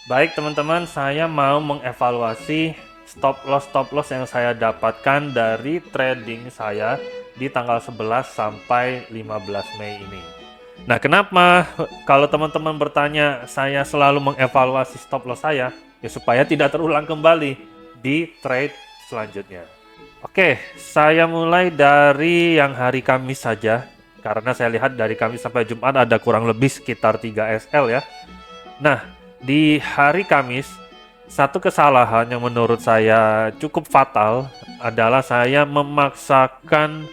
Baik teman-teman, saya mau mengevaluasi stop loss yang saya dapatkan dari trading saya di tanggal 11 sampai 15 Mei ini. Nah, kenapa kalau teman-teman bertanya saya selalu mengevaluasi stop loss saya? Ya supaya tidak terulang kembali di trade selanjutnya. Oke, saya mulai dari yang hari Kamis saja. Karena saya lihat dari Kamis sampai Jumat ada kurang lebih sekitar 3 SL ya. Nah, di hari Kamis, satu kesalahan yang menurut saya cukup fatal adalah saya memaksakan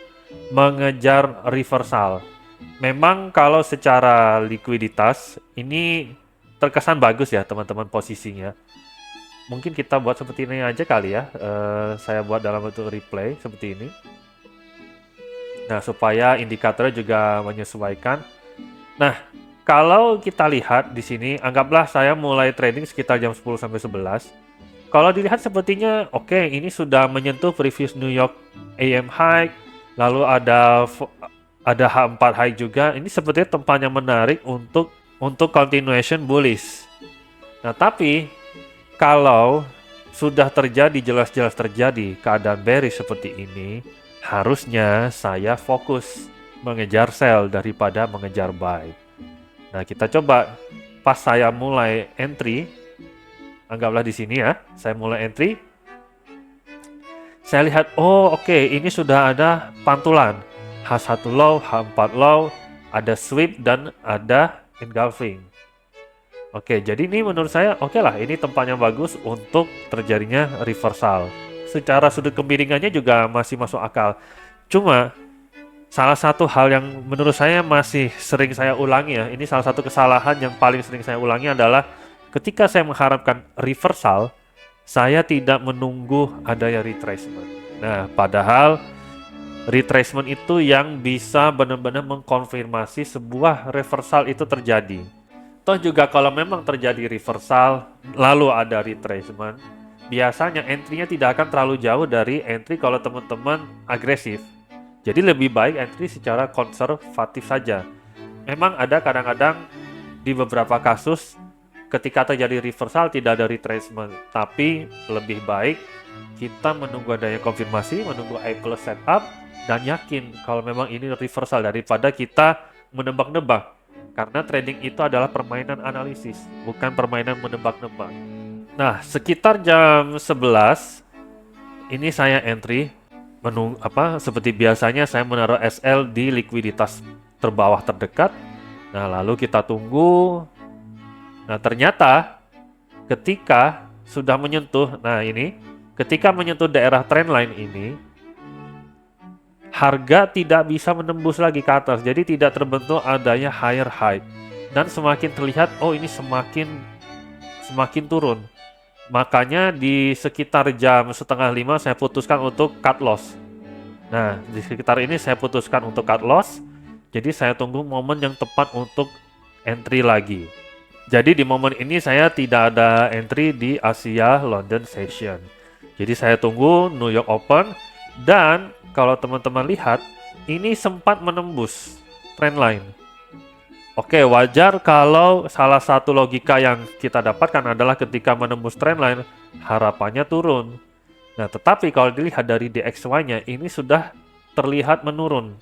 mengejar reversal. Memang kalau secara likuiditas ini terkesan bagus ya teman-teman posisinya. Mungkin kita buat seperti ini aja kali ya. Saya buat dalam bentuk replay seperti ini. Nah, supaya indikatornya juga menyesuaikan. Nah, kalau kita lihat di sini, anggaplah saya mulai trading sekitar jam 10 sampai 11. Kalau dilihat sepertinya oke, ini sudah menyentuh previous New York AM high, lalu ada H4 high juga. Ini sepertinya tempat yang menarik untuk continuation bullish. Nah, tapi kalau sudah terjadi jelas-jelas terjadi keadaan bearish seperti ini, harusnya saya fokus mengejar sell daripada mengejar buy. Nah, kita coba pas saya mulai entry, anggaplah di sini ya, saya mulai entry, saya lihat, oh oke, ini sudah ada pantulan, H1 low, H4 low, ada sweep dan ada engulfing. Oke, jadi ini menurut saya oke lah, ini tempat yang bagus untuk terjadinya reversal. Secara sudut kemiringannya juga masih masuk akal. Cuma salah satu hal yang menurut saya masih sering saya ulangi ya, ini salah satu kesalahan yang paling sering saya ulangi adalah ketika saya mengharapkan reversal, saya tidak menunggu adanya retracement. Nah, padahal retracement itu yang bisa benar-benar mengkonfirmasi sebuah reversal itu terjadi. Toh juga kalau memang terjadi reversal, lalu ada retracement, biasanya entry-nya tidak akan terlalu jauh dari entry kalau teman-teman agresif. Jadi lebih baik entry secara konservatif saja. Memang ada kadang-kadang di beberapa kasus ketika terjadi reversal tidak ada retracement, tapi lebih baik kita menunggu adanya konfirmasi, menunggu A plus setup, dan yakin kalau memang ini reversal daripada kita menebak-nebak. Karena trading itu adalah permainan analisis, bukan permainan menebak-nebak. Nah, sekitar jam 11 ini saya entry seperti biasanya saya menaruh SL di likuiditas terbawah terdekat. Nah, lalu kita tunggu. Nah, ternyata ketika sudah menyentuh, ketika menyentuh daerah trendline ini, harga tidak bisa menembus lagi ke atas, jadi tidak terbentuk adanya higher high. Dan semakin terlihat, oh ini semakin turun. Makanya di sekitar jam setengah 5 saya putuskan untuk cut loss. Nah, di sekitar ini saya putuskan untuk cut loss. Jadi saya tunggu momen yang tepat untuk entry lagi. Jadi di momen ini saya tidak ada entry di Asia London Session. Jadi saya tunggu New York Open dan kalau teman-teman lihat ini sempat menembus trendline. Oke, wajar kalau salah satu logika yang kita dapatkan adalah ketika menembus trendline, harapannya turun. Nah, tetapi kalau dilihat dari DXY-nya, ini sudah terlihat menurun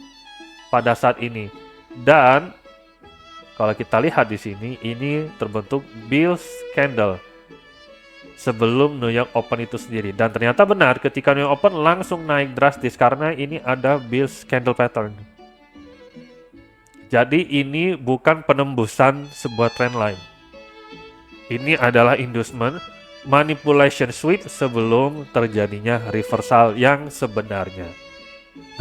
pada saat ini. Dan kalau kita lihat di sini, ini terbentuk Bills Candle sebelum New York Open itu sendiri. Dan ternyata benar, ketika New York Open langsung naik drastis karena ini ada Bills Candle Pattern. Jadi ini bukan penembusan sebuah trendline. Ini adalah inducement manipulation sweep sebelum terjadinya reversal yang sebenarnya.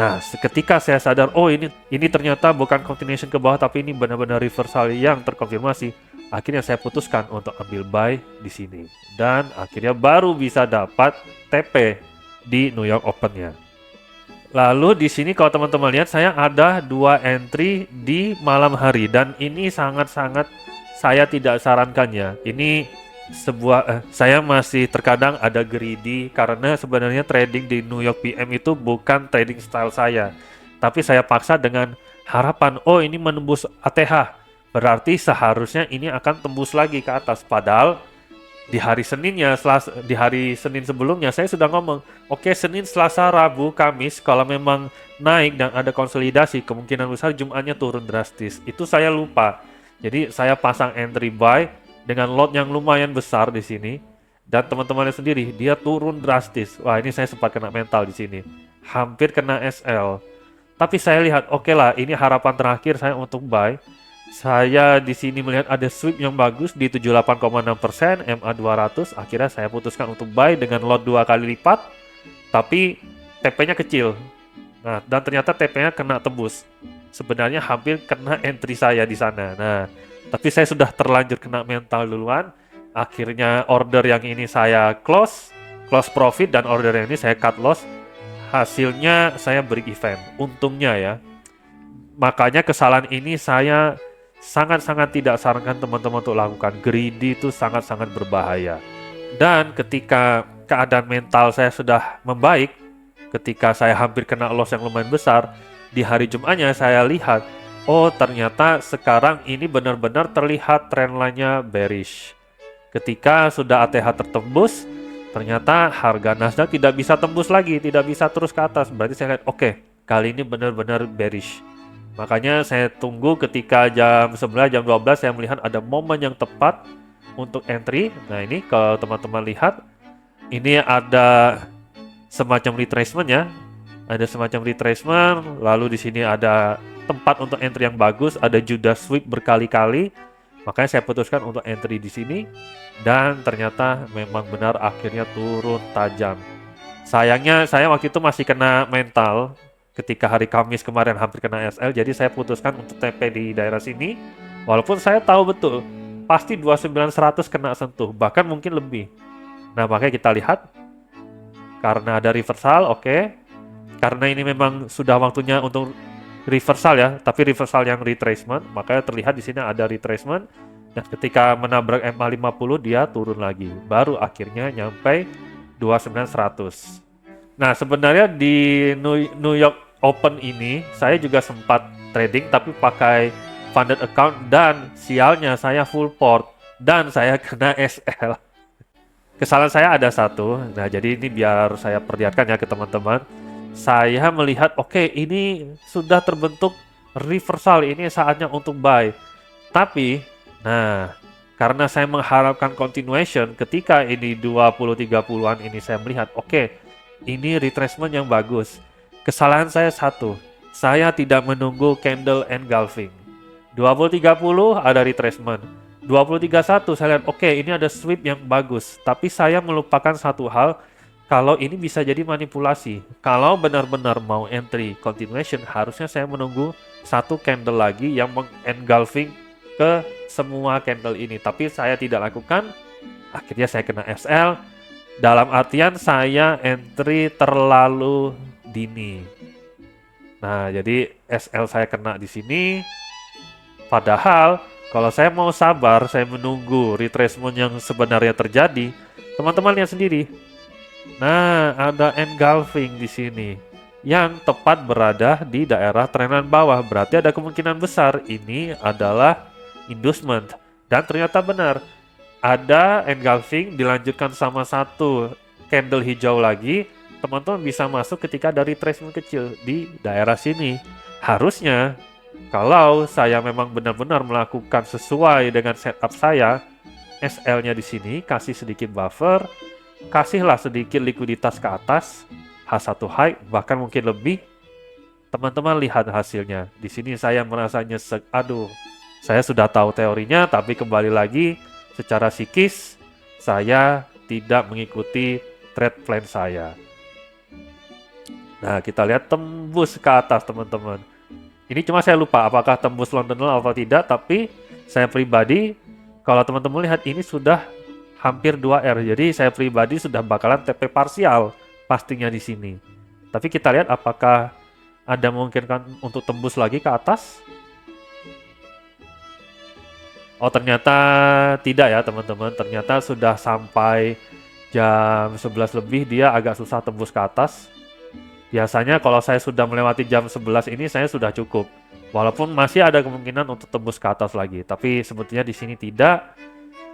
Nah, ketika saya sadar, oh ini ternyata bukan continuation ke bawah, tapi ini benar-benar reversal yang terkonfirmasi. Akhirnya saya putuskan untuk ambil buy di sini, dan akhirnya baru bisa dapat TP di New York Open-nya. Lalu di sini kalau teman-teman lihat saya ada 2 entry di malam hari dan ini sangat-sangat saya tidak sarankannya. Ini saya masih terkadang ada greedy karena sebenarnya trading di New York PM itu bukan trading style saya. Tapi saya paksa dengan harapan, oh ini menembus ATH. Berarti seharusnya ini akan tembus lagi ke atas. Padahal Di hari Seninnya, di hari Senin sebelumnya saya sudah ngomong, oke Senin, Selasa, Rabu, Kamis kalau memang naik dan ada konsolidasi, kemungkinan besar Jumatnya turun drastis. Itu saya lupa. Jadi saya pasang entry buy dengan lot yang lumayan besar di sini dan teman-temannya sendiri dia turun drastis. Wah, ini saya sempat kena mental di sini. Hampir kena SL. Tapi saya lihat, oke lah, ini harapan terakhir saya untuk buy. Saya di sini melihat ada sweep yang bagus di 78,6%, MA 200. Akhirnya saya putuskan untuk buy dengan lot 2 kali lipat, tapi TP-nya kecil. Nah, dan ternyata TP-nya kena tembus. Sebenarnya hampir kena entry saya di sana. Nah, tapi saya sudah terlanjur kena mental duluan. Akhirnya order yang ini saya close profit, dan order yang ini saya cut loss. Hasilnya saya break even. Untungnya ya. Makanya kesalahan ini saya sangat-sangat tidak sarankan teman-teman untuk lakukan. Greedy itu sangat-sangat berbahaya. Dan ketika keadaan mental saya sudah membaik, ketika saya hampir kena loss yang lumayan besar, di hari Jumatnya saya lihat, oh ternyata sekarang ini benar-benar terlihat trendline-nya bearish. Ketika sudah ATH tertembus, ternyata harga Nasdaq tidak bisa tembus lagi, tidak bisa terus ke atas. Berarti saya lihat, oke, kali ini benar-benar bearish. Makanya saya tunggu ketika jam 11, jam 12 saya melihat ada momen yang tepat untuk entry. Nah ini kalau teman-teman lihat, ini ada semacam retracement ya. Ada semacam retracement, lalu di sini ada tempat untuk entry yang bagus, ada Judas sweep berkali-kali. Makanya saya putuskan untuk entry di sini, dan ternyata memang benar akhirnya turun tajam. Sayangnya saya waktu itu masih kena mental ketika hari Kamis kemarin hampir kena SL, jadi saya putuskan untuk TP di daerah sini. Walaupun saya tahu betul pasti 29100 kena sentuh, bahkan mungkin lebih. Nah, makanya kita lihat karena ada reversal, oke. Karena ini memang sudah waktunya untuk reversal ya, tapi reversal yang retracement, makanya terlihat di sini ada retracement. Dan ketika menabrak MA50 dia turun lagi, baru akhirnya nyampe 29100. Nah, sebenarnya di New York Open ini saya juga sempat trading tapi pakai funded account, dan sialnya saya full port dan saya kena SL. Kesalahan saya ada satu. Nah, jadi ini biar saya perlihatkan ya ke teman-teman. Saya melihat oke, ini sudah terbentuk reversal, ini saatnya untuk buy. Tapi, nah, karena saya mengharapkan continuation ketika ini 20-30-an ini saya melihat oke, ini retracement yang bagus. Kesalahan saya satu, saya tidak menunggu candle engulfing. 20-30 ada retracement. 20-31 saya lihat oke, ini ada sweep yang bagus. Tapi saya melupakan satu hal, kalau ini bisa jadi manipulasi. Kalau benar-benar mau entry continuation, harusnya saya menunggu satu candle lagi yang mengengulfing ke semua candle ini. Tapi saya tidak lakukan, akhirnya saya kena SL. Dalam artian saya entry terlalu dini. Nah, jadi SL saya kena di sini. Padahal kalau saya mau sabar, saya menunggu retracement yang sebenarnya terjadi. Teman-teman lihat sendiri. Nah, ada engulfing di sini yang tepat berada di daerah trendan bawah. Berarti ada kemungkinan besar ini adalah inducement. Dan ternyata benar. Ada engulfing dilanjutkan sama satu candle hijau lagi, teman-teman bisa masuk ketika ada retracement kecil di daerah sini. Harusnya kalau saya memang benar-benar melakukan sesuai dengan setup saya, SL-nya di sini kasih sedikit buffer, kasihlah sedikit likuiditas ke atas, H1 high bahkan mungkin lebih. Teman-teman lihat hasilnya. Di sini saya merasa nyesek. Aduh, saya sudah tahu teorinya, tapi kembali lagi secara psikis, saya tidak mengikuti trade plan saya. Nah, kita lihat tembus ke atas, teman-teman. Ini cuma saya lupa apakah tembus London Wall atau tidak, tapi saya pribadi, kalau teman-teman lihat ini sudah hampir 2R. Jadi saya pribadi sudah bakalan TP parsial pastinya di sini. Tapi kita lihat apakah ada memungkinkan untuk tembus lagi ke atas. Oh, ternyata tidak ya teman-teman, ternyata sudah sampai jam 11 lebih dia agak susah tembus ke atas. Biasanya kalau saya sudah melewati jam 11 ini saya sudah cukup. Walaupun masih ada kemungkinan untuk tembus ke atas lagi, tapi sebetulnya di sini tidak.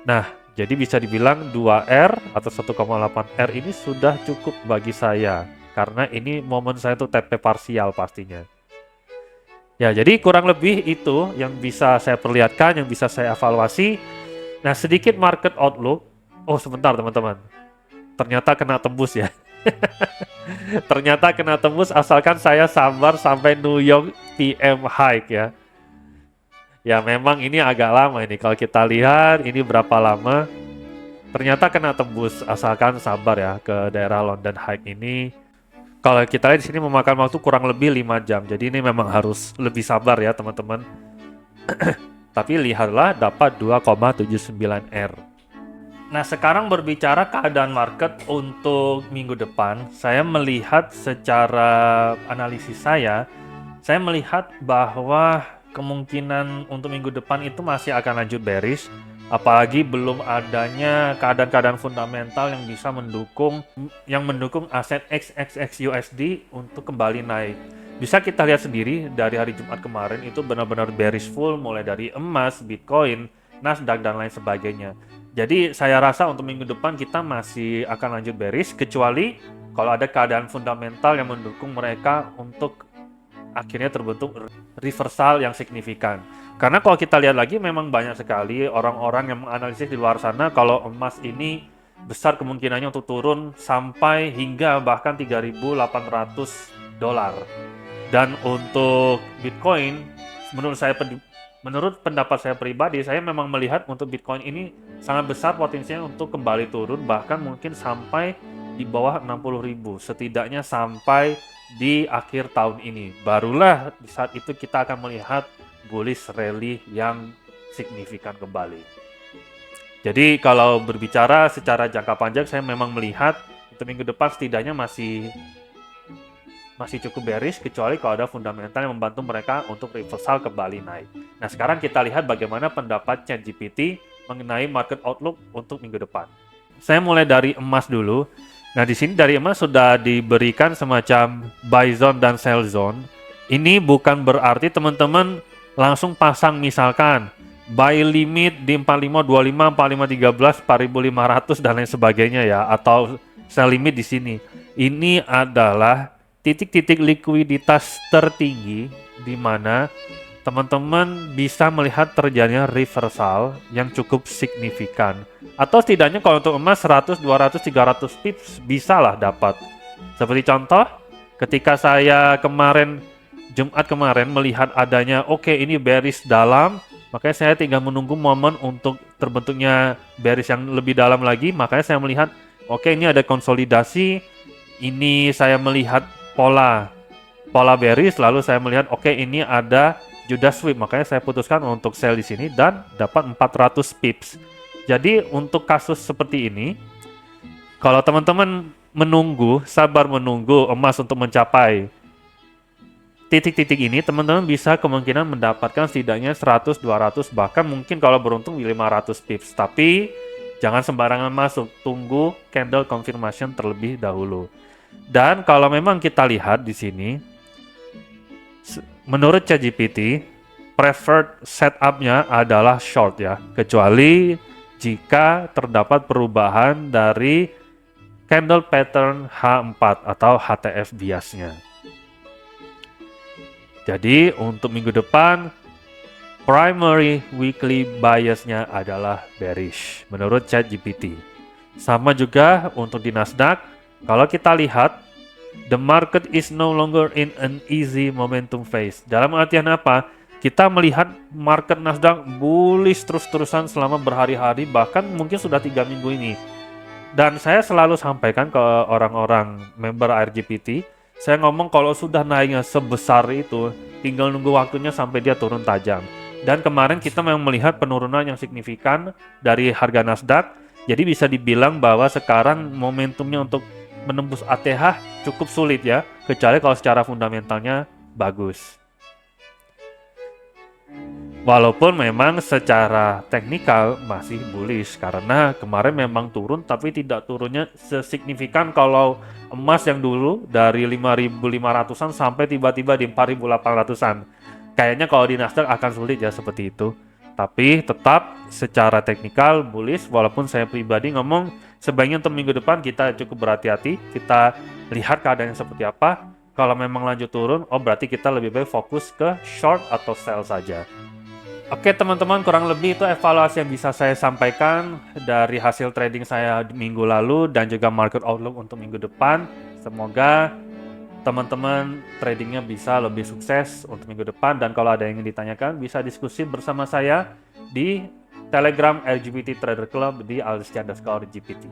Nah, Jadi bisa dibilang 2R atau 1,8R ini sudah cukup bagi saya. Karena ini momen saya tuh TP parsial pastinya. Ya, jadi kurang lebih itu yang bisa saya perlihatkan, yang bisa saya evaluasi. Nah, sedikit market outlook. Oh, sebentar teman-teman. Ternyata kena tembus ya. Ternyata kena tembus asalkan saya sabar sampai New York PM high ya. Ya, memang ini agak lama ini. Kalau kita lihat ini berapa lama. Ternyata kena tembus asalkan sabar ya ke daerah London high ini. Kalau kita lihat di sini memakan waktu kurang lebih 5 jam. Jadi ini memang harus lebih sabar ya teman-teman. Tapi lihatlah dapat 2,79R. Nah, sekarang berbicara keadaan market untuk minggu depan, saya melihat secara analisis saya melihat bahwa kemungkinan untuk minggu depan itu masih akan lanjut bearish. Apalagi belum adanya keadaan-keadaan fundamental yang bisa mendukung aset XXX USD untuk kembali naik. Bisa kita lihat sendiri dari hari Jumat kemarin itu benar-benar bearish full mulai dari emas, Bitcoin, Nasdaq dan lain sebagainya. Jadi saya rasa untuk minggu depan kita masih akan lanjut bearish kecuali kalau ada keadaan fundamental yang mendukung mereka untuk akhirnya terbentuk reversal yang signifikan. Karena kalau kita lihat lagi memang banyak sekali orang-orang yang menganalisis di luar sana kalau emas ini besar kemungkinannya untuk turun sampai hingga bahkan 3.800 dolar. Dan untuk Bitcoin, menurut pendapat saya pribadi, saya memang melihat untuk Bitcoin ini sangat besar potensinya untuk kembali turun bahkan mungkin sampai di bawah 60.000, setidaknya sampai di akhir tahun ini. Barulah di saat itu kita akan melihat bullish rally yang signifikan kembali. Jadi kalau berbicara secara jangka panjang, saya memang melihat untuk minggu depan setidaknya masih cukup bearish kecuali kalau ada fundamental yang membantu mereka untuk reversal kembali naik. Nah, sekarang kita lihat bagaimana pendapat ChatGPT mengenai market outlook untuk minggu depan. Saya mulai dari emas dulu. Nah, di sini dari emas sudah diberikan semacam buy zone dan sell zone. Ini bukan berarti teman-teman langsung pasang misalkan buy limit di 4525, 4513, 4500 dan lain sebagainya ya, atau sell limit di sini. Ini adalah titik-titik likuiditas tertinggi di mana teman-teman bisa melihat terjadinya reversal yang cukup signifikan. Atau setidaknya kalau untuk emas 100, 200, 300 pips bisa lah dapat. Seperti contoh, ketika saya Jumat kemarin melihat adanya ini bearish dalam, makanya saya tinggal menunggu momen untuk terbentuknya bearish yang lebih dalam lagi, makanya saya melihat ini ada konsolidasi, ini saya melihat pola bearish, lalu saya melihat ini ada Judas sweep, makanya saya putuskan untuk sell di sini dan dapat 400 pips. Jadi untuk kasus seperti ini, kalau teman-teman sabar menunggu emas untuk mencapai titik-titik ini, teman-teman bisa kemungkinan mendapatkan setidaknya 100, 200, bahkan mungkin kalau beruntung 500 pips. Tapi jangan sembarangan masuk, tunggu candle confirmation terlebih dahulu. Dan kalau memang kita lihat di sini, menurut ChatGPT, preferred setup-nya adalah short ya, kecuali jika terdapat perubahan dari candle pattern H4 atau HTF biasnya. Jadi untuk minggu depan, primary weekly biasnya adalah bearish menurut ChatGPT. Sama juga untuk di Nasdaq, kalau kita lihat, the market is no longer in an easy momentum phase. Dalam artian apa? Kita melihat market Nasdaq bullish terus-terusan selama berhari-hari, bahkan mungkin sudah 3 minggu ini. Dan saya selalu sampaikan ke orang-orang member AirGPT, saya ngomong kalau sudah naiknya sebesar itu, tinggal nunggu waktunya sampai dia turun tajam. Dan kemarin kita memang melihat penurunan yang signifikan dari harga Nasdaq. Jadi bisa dibilang bahwa sekarang momentumnya untuk menembus ATH cukup sulit ya, kecuali kalau secara fundamentalnya bagus. Walaupun memang secara teknikal masih bullish karena kemarin memang turun tapi tidak turunnya sesignifikan kalau emas yang dulu dari 5.500-an sampai tiba-tiba di 4.800-an. Kayaknya kalau di Nasdaq akan sulit ya seperti itu. Tapi tetap secara teknikal bullish, walaupun saya pribadi ngomong sebaiknya untuk minggu depan kita cukup berhati-hati, kita lihat keadaannya seperti apa. Kalau memang lanjut turun, oh berarti kita lebih baik fokus ke short atau sell saja. Oke teman-teman, kurang lebih itu evaluasi yang bisa saya sampaikan dari hasil trading saya di minggu lalu dan juga market outlook untuk minggu depan. Semoga teman-teman tradingnya bisa lebih sukses untuk minggu depan, dan kalau ada yang ingin ditanyakan bisa diskusi bersama saya di Telegram LGBT Trader Club di @aldiski_GPT.